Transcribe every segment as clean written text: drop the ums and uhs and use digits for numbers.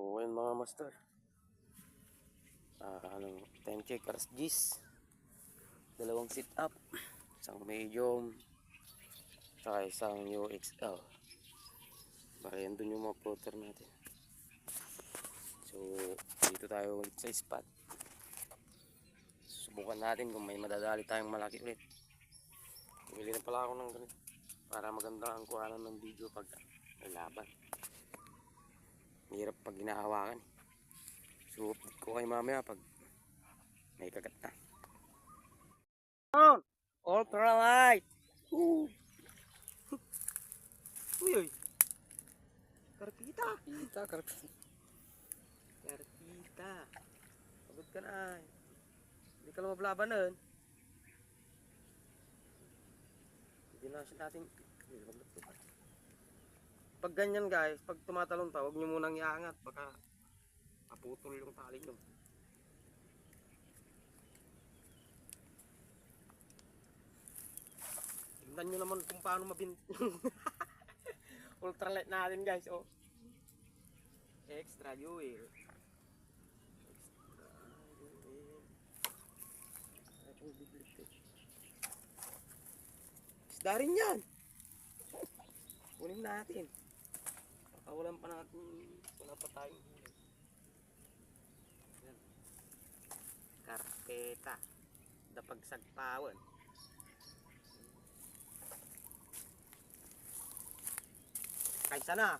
So, ayun mga master. Time check, alas 10. Dalawang sit up. Isang medium. Saka isang UXL. Baka yan dun yung mga floater natin. So, dito tayo ulit sa spot. Subukan natin kung may madadali tayong malaki ulit. Bumili na pala ako ng ganito para maganda ang kuhanan ng video pag may laban. Mahirap pag ginahawakan. So, update ko kayo mamaya pag may kagat na. Ultralight! Uy! Uy! Karpita! Karpita! Pagod ka na ay. Hindi ka lumablaban nun. Hindi na natin. Pag ganyan guys, pag tumatalon pa, huwag nyo munang iangat. Baka maputol yung tali nyo. Tignan nyo naman kung paano mabinti. Ultralight natin guys, oh. Extra duel. Isda rin yan. Kunin natin. Pakawalan pa natin. Wala pa tayong huli. Karpeta. Dapagsagpawan. Kaysa na.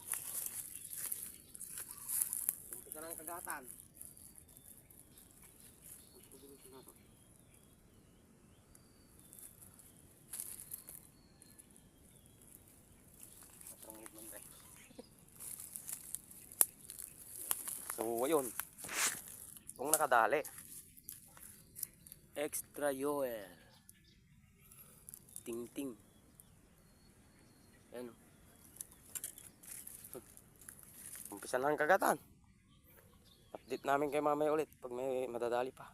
Umpisa ng kagatan. So ayun, kung nakadali extra yoel ting ting ayan, umpisa na ang kagatan. Update namin kay mamaya ulit pag may madadali pa.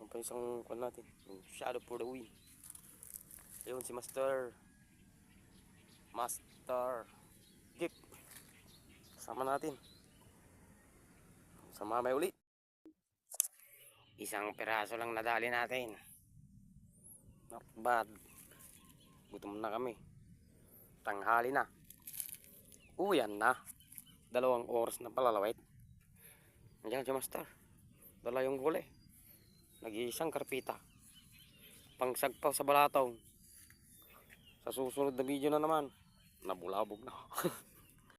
Ang pa isang kwan natin, yung shadow for the win. Ayun si Master Jeep sama natin. Sama may ulit. Isang peraso lang nadali natin. Not bad. Gutom na kami. Tanghali na. Uyan na. 2 oras na palalawit. Nandiyan si Master. Dala yung huli. Nag-iisang karpita. Pangsagpaw sa balatong. Sa susunod na video na naman, nabulabog na.